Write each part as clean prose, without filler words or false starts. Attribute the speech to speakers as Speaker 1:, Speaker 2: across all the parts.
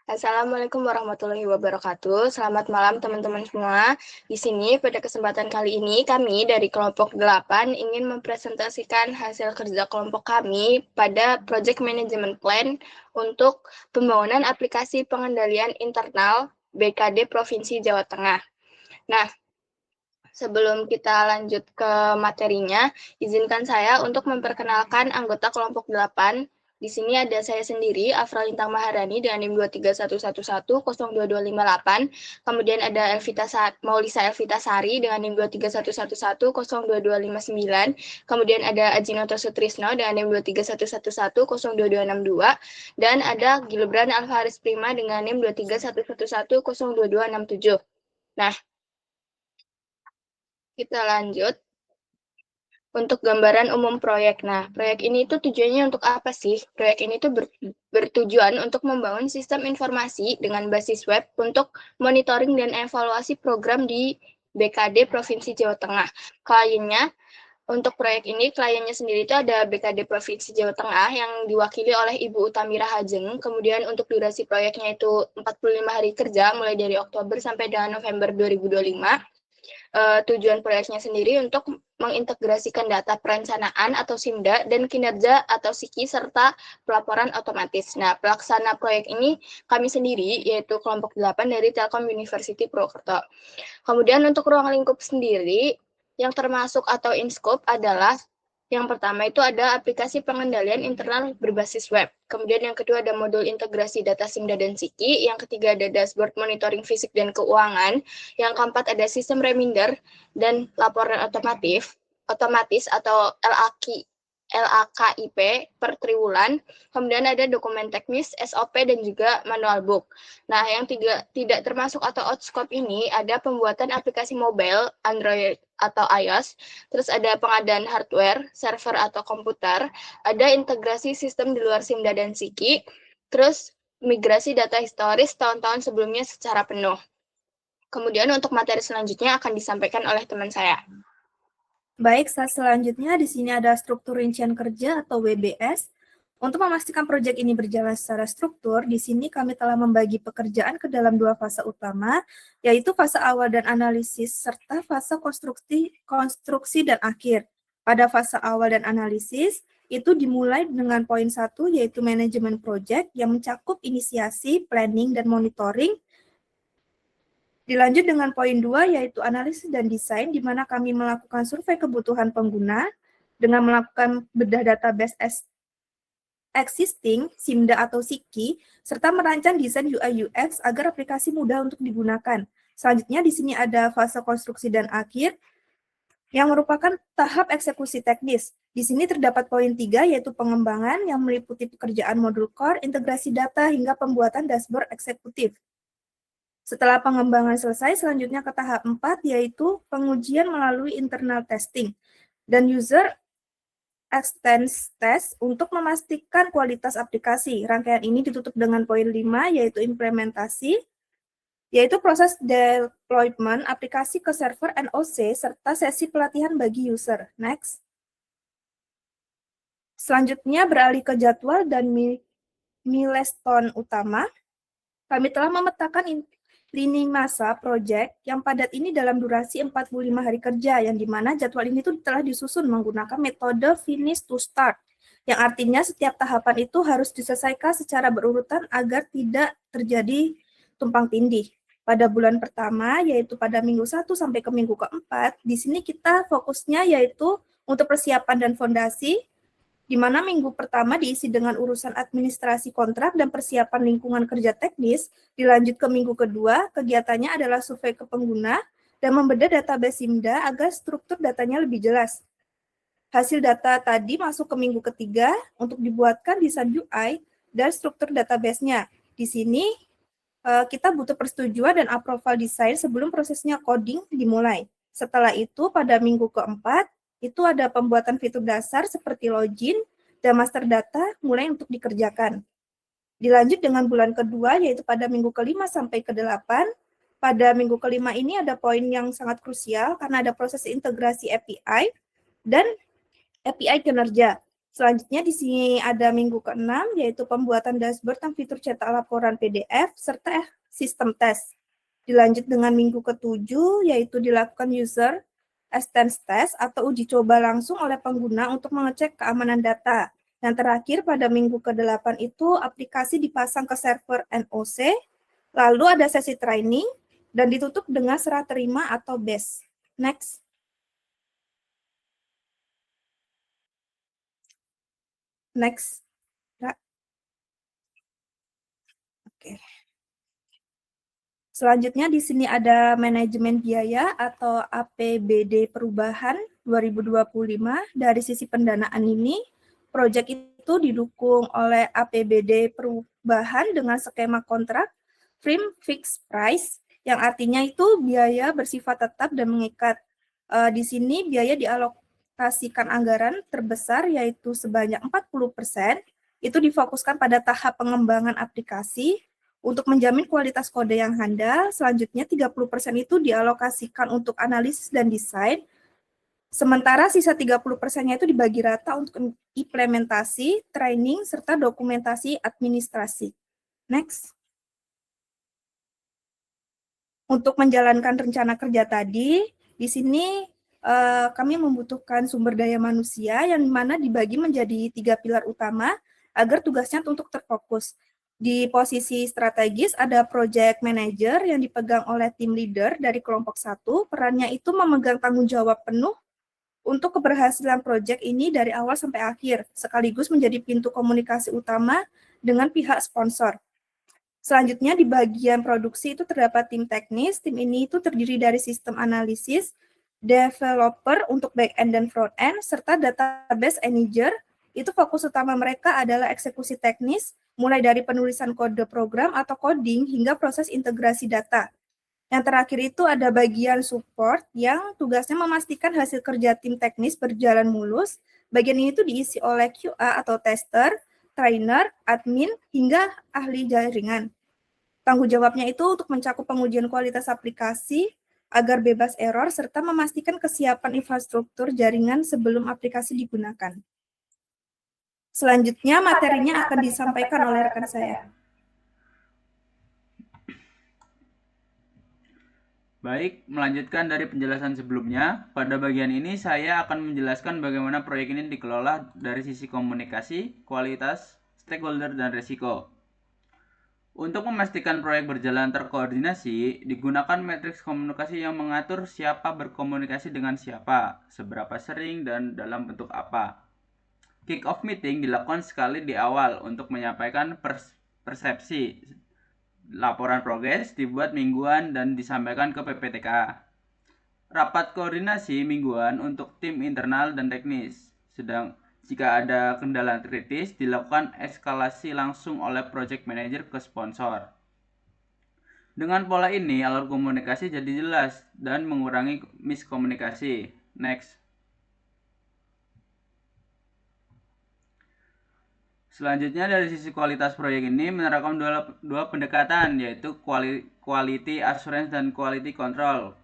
Speaker 1: Assalamualaikum warahmatullahi wabarakatuh. Selamat malam teman-teman semua. Di sini pada kesempatan kali ini kami dari kelompok 8 ingin mempresentasikan hasil kerja kelompok kami pada Project Management Plan untuk pembangunan aplikasi pengendalian internal BKD Provinsi Jawa Tengah. Nah, sebelum kita lanjut ke materinya, izinkan saya untuk memperkenalkan anggota kelompok 8. Di sini ada saya sendiri, Afra Lintang Maharani dengan NIM 231102258. Kemudian ada Maulisa Elvita Sari dengan NIM 23111022259. Kemudian ada Ajinoto Sutrisno dengan NIM 23111022262. Dan ada Gilbran Alvaris Prima dengan NIM 23111022267. Nah, kita lanjut. Untuk gambaran umum proyek. Nah, proyek ini tuh tujuannya untuk apa sih? Proyek ini tuh bertujuan untuk membangun sistem informasi dengan basis web untuk monitoring dan evaluasi program di BKD Provinsi Jawa Tengah. Kliennya, untuk proyek ini, kliennya sendiri itu ada BKD Provinsi Jawa Tengah yang diwakili oleh Ibu Utami Rahajeng. Kemudian untuk durasi proyeknya itu 45 hari kerja, mulai dari Oktober sampai dengan November 2025. Tujuan proyeknya sendiri untuk mengintegrasikan data perencanaan atau SIMDA dan kinerja atau SIKI serta pelaporan otomatis. Nah, pelaksana proyek ini kami sendiri, yaitu kelompok 8 dari Telkom University Purwokerto. Kemudian untuk ruang lingkup sendiri, yang termasuk atau in scope adalah yang pertama itu ada aplikasi pengendalian internal berbasis web. Kemudian yang kedua ada modul integrasi data SIMDA dan SIKI. Yang ketiga ada dashboard monitoring fisik dan keuangan. Yang keempat ada sistem reminder dan laporan otomatis atau LAKIP per triwulan. Kemudian ada dokumen teknis, SOP, dan juga manual book. Nah, yang tidak termasuk atau out scope ini ada pembuatan aplikasi mobile, Android atau iOS, terus ada pengadaan hardware, server atau komputer, ada integrasi sistem di luar SIMDA dan SIKI, terus migrasi data historis tahun-tahun sebelumnya secara penuh. Kemudian untuk materi selanjutnya akan disampaikan oleh teman saya.
Speaker 2: Baik, selanjutnya di sini ada struktur rincian kerja atau WBS. Untuk memastikan proyek ini berjalan secara struktur, di sini kami telah membagi pekerjaan ke dalam dua fase utama, yaitu fase awal dan analisis, serta fase konstruksi dan akhir. Pada fase awal dan analisis, itu dimulai dengan poin 1, yaitu manajemen proyek yang mencakup inisiasi, planning, dan monitoring. Dilanjut dengan poin 2, yaitu analisis dan desain, di mana kami melakukan survei kebutuhan pengguna dengan melakukan bedah database existing, SIMDA atau SIKI, serta merancang desain UI UX agar aplikasi mudah untuk digunakan. Selanjutnya di sini ada fase konstruksi dan akhir, yang merupakan tahap eksekusi teknis. Di sini terdapat poin 3, yaitu pengembangan yang meliputi pekerjaan modul core, integrasi data, hingga pembuatan dashboard eksekutif. Setelah pengembangan selesai, selanjutnya ke tahap 4, yaitu pengujian melalui internal testing dan user acceptance test untuk memastikan kualitas aplikasi. Rangkaian ini ditutup dengan poin 5, yaitu implementasi, yaitu proses deployment aplikasi ke server NOC, serta sesi pelatihan bagi user. Next. Selanjutnya beralih ke jadwal dan milestone utama. Kami telah memetakan lini masa proyek yang padat ini dalam durasi 45 hari kerja, yang dimana jadwal ini tuh telah disusun menggunakan metode finish to start, yang artinya setiap tahapan itu harus diselesaikan secara berurutan agar tidak terjadi tumpang tindih. Pada bulan pertama, yaitu pada minggu 1 sampai ke minggu keempat, di sini kita fokusnya yaitu untuk persiapan dan fondasi, di mana minggu pertama diisi dengan urusan administrasi kontrak dan persiapan lingkungan kerja teknis. Dilanjut ke minggu kedua, kegiatannya adalah survei ke pengguna dan membedah database SIMDA agar struktur datanya lebih jelas. Hasil data tadi masuk ke minggu ketiga untuk dibuatkan desain UI dan struktur database-nya. Di sini kita butuh persetujuan dan approval desain sebelum prosesnya coding dimulai. Setelah itu, pada minggu keempat, itu ada pembuatan fitur dasar seperti login dan master data mulai untuk dikerjakan. Dilanjut dengan bulan kedua, yaitu pada minggu kelima sampai ke-8. Pada minggu kelima ini ada poin yang sangat krusial karena ada proses integrasi API dan API kinerja. Selanjutnya di sini ada minggu ke-6, yaitu pembuatan dashboard dan fitur cetak laporan PDF, serta sistem tes. Dilanjut dengan minggu ke-7, yaitu dilakukan user acceptance test atau uji coba langsung oleh pengguna untuk mengecek keamanan data. Yang terakhir pada minggu ke-8 itu aplikasi dipasang ke server NOC, lalu ada sesi training, dan ditutup dengan serah terima atau BES. Next. Next. Oke. Selanjutnya di sini ada manajemen biaya atau APBD perubahan 2025. Dari sisi pendanaan ini, proyek itu didukung oleh APBD perubahan dengan skema kontrak firm fixed price, yang artinya itu biaya bersifat tetap dan mengikat. Di sini biaya dialokasikan anggaran terbesar yaitu sebanyak 40%, itu difokuskan pada tahap pengembangan aplikasi, untuk menjamin kualitas kode yang handal. Selanjutnya 30% itu dialokasikan untuk analisis dan desain, sementara sisa 30%-nya itu dibagi rata untuk implementasi, training, serta dokumentasi administrasi. Next. Untuk menjalankan rencana kerja tadi, di sini kami membutuhkan sumber daya manusia yang mana dibagi menjadi 3 pilar utama agar tugasnya untuk terfokus. Di posisi strategis ada project manager yang dipegang oleh tim leader dari kelompok 1, perannya itu memegang tanggung jawab penuh untuk keberhasilan proyek ini dari awal sampai akhir, sekaligus menjadi pintu komunikasi utama dengan pihak sponsor. Selanjutnya di bagian produksi itu terdapat tim teknis. Tim ini itu terdiri dari sistem analisis, developer untuk back-end dan front-end, serta database manager. Itu fokus utama mereka adalah eksekusi teknis, mulai dari penulisan kode program atau coding hingga proses integrasi data. Yang terakhir itu ada bagian support yang tugasnya memastikan hasil kerja tim teknis berjalan mulus. Bagian ini tuh diisi oleh QA atau tester, trainer, admin, hingga ahli jaringan. Tanggung jawabnya itu untuk mencakup pengujian kualitas aplikasi agar bebas error, serta memastikan kesiapan infrastruktur jaringan sebelum aplikasi digunakan. Selanjutnya materinya akan disampaikan oleh rekan saya.
Speaker 3: Baik, melanjutkan dari penjelasan sebelumnya, pada bagian ini saya akan menjelaskan bagaimana proyek ini dikelola dari sisi komunikasi, kualitas, stakeholder, dan risiko. Untuk memastikan proyek berjalan terkoordinasi, digunakan matriks komunikasi yang mengatur siapa berkomunikasi dengan siapa, seberapa sering, dan dalam bentuk apa. Kick-off meeting dilakukan sekali di awal untuk menyampaikan persepsi. Laporan progres dibuat mingguan dan disampaikan ke PPTK. Rapat koordinasi mingguan untuk tim internal dan teknis. Jika ada kendala kritis, dilakukan eskalasi langsung oleh project manager ke sponsor. Dengan pola ini, alur komunikasi jadi jelas dan mengurangi miskomunikasi. Next. Selanjutnya dari sisi kualitas proyek ini menerapkan dua pendekatan, yaitu quality assurance dan quality control.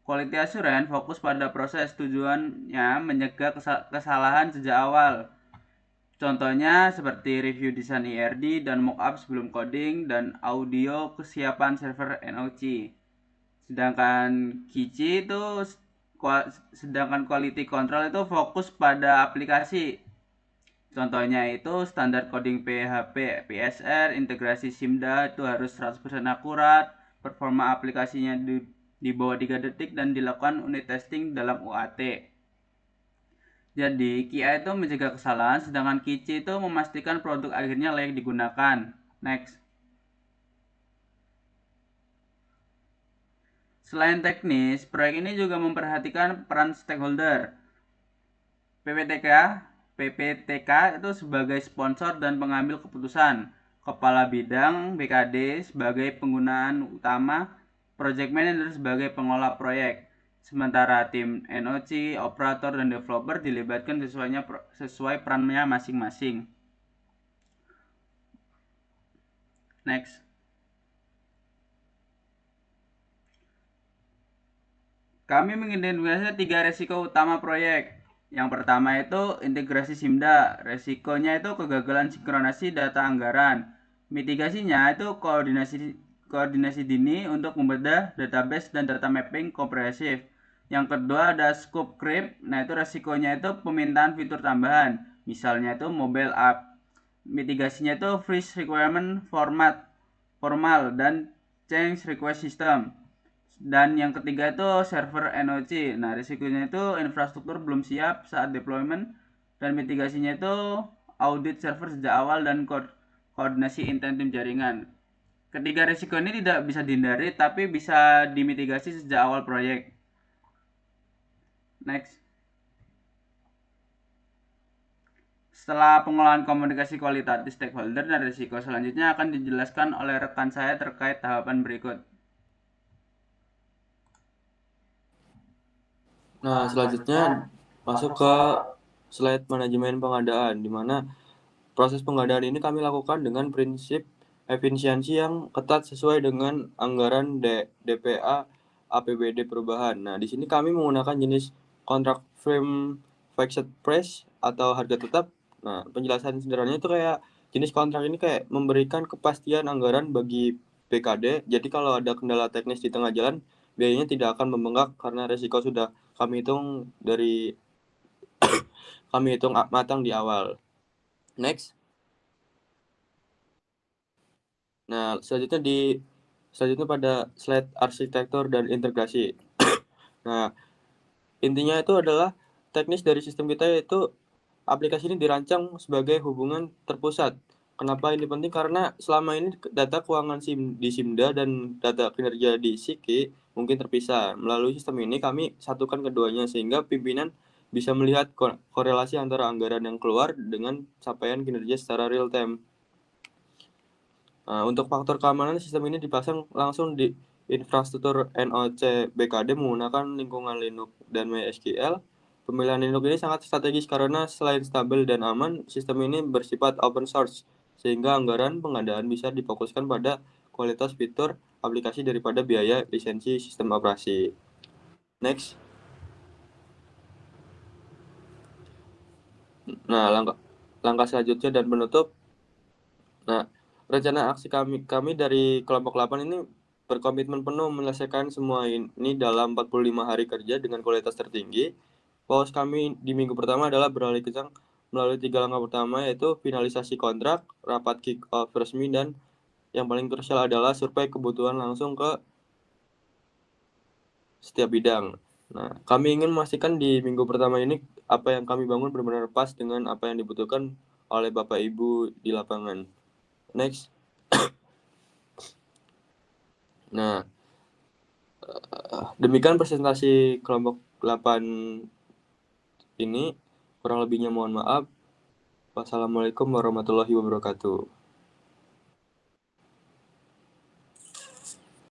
Speaker 3: Quality assurance fokus pada proses, tujuannya mencegah kesalahan sejak awal. Contohnya seperti review desain IRD dan mockup sebelum coding dan audio kesiapan server NOC. Sedangkan quality control itu fokus pada aplikasi. Contohnya itu standar coding PHP, PSR, integrasi SIMDA itu harus 100% akurat, performa aplikasinya di bawah 3 detik dan dilakukan unit testing dalam UAT. Jadi, QA itu mencegah kesalahan, sedangkan QC itu memastikan produk akhirnya layak digunakan. Next. Selain teknis, proyek ini juga memperhatikan peran stakeholder. PPTK itu sebagai sponsor dan pengambil keputusan. Kepala bidang BKD sebagai penggunaan utama, project manager sebagai pengelola proyek. Sementara tim NOC, operator, dan developer dilibatkan sesuai perannya masing-masing. Next. Kami mengidentifikasi 3 risiko utama proyek. Yang pertama itu integrasi SIMDA. Resikonya itu kegagalan sinkronasi data anggaran. Mitigasinya itu koordinasi dini untuk membedah database dan data mapping komprehensif. Yang kedua ada scope creep. Nah, itu resikonya itu pemintaan fitur tambahan. Misalnya itu mobile app. Mitigasinya itu freeze requirement formal dan change request system. Dan yang ketiga itu server NOC. Nah, risikonya itu infrastruktur belum siap saat deployment, dan mitigasinya itu audit server sejak awal dan koordinasi intent tim jaringan. Ketiga risiko ini tidak bisa dihindari tapi bisa dimitigasi sejak awal proyek. Next. Setelah pengolahan komunikasi kualitatif stakeholder dan risiko, selanjutnya akan dijelaskan oleh rekan saya terkait tahapan berikut.
Speaker 4: Nah, selanjutnya masuk ke slide manajemen pengadaan, di mana proses pengadaan ini kami lakukan dengan prinsip efisiensi yang ketat sesuai dengan anggaran DPA APBD perubahan. Nah, di sini kami menggunakan jenis kontrak frame fixed price atau harga tetap. Nah, penjelasan sederhananya itu kayak jenis kontrak ini kayak memberikan kepastian anggaran bagi PKD. Jadi kalau ada kendala teknis di tengah jalan, biayanya tidak akan membengkak karena resiko sudah kami hitung matang di awal. Next. Nah, selanjutnya pada slide arsitektur dan integrasi. Nah, intinya itu adalah teknis dari sistem kita, yaitu aplikasi ini dirancang sebagai hubungan terpusat. Kenapa ini penting? Karena selama ini data keuangan di SIMDA dan data kinerja di SIKI mungkin terpisah. Melalui sistem ini kami satukan keduanya sehingga pimpinan bisa melihat korelasi antara anggaran yang keluar dengan capaian kinerja secara real time. Nah, untuk faktor keamanan, sistem ini dipasang langsung di infrastruktur NOC BKD menggunakan lingkungan Linux dan MySQL. Pemilihan Linux ini sangat strategis karena selain stabil dan aman, sistem ini bersifat open source, sehingga anggaran pengadaan bisa difokuskan pada kualitas fitur aplikasi daripada biaya lisensi sistem operasi. Next. Nah, langkah selanjutnya dan penutup. Nah, rencana aksi kami dari kelompok 8 ini berkomitmen penuh menyelesaikan semua ini dalam 45 hari kerja dengan kualitas tertinggi. Fokus kami di minggu pertama adalah beralih kencang melalui 3 langkah pertama, yaitu finalisasi kontrak, rapat kick-off resmi, dan yang paling krusial adalah survei kebutuhan langsung ke setiap bidang. Nah, kami ingin memastikan di minggu pertama ini apa yang kami bangun benar-benar pas dengan apa yang dibutuhkan oleh Bapak Ibu di lapangan. Next. Nah, demikian presentasi kelompok 8 ini. Kurang lebihnya mohon maaf. Wassalamualaikum warahmatullahi wabarakatuh.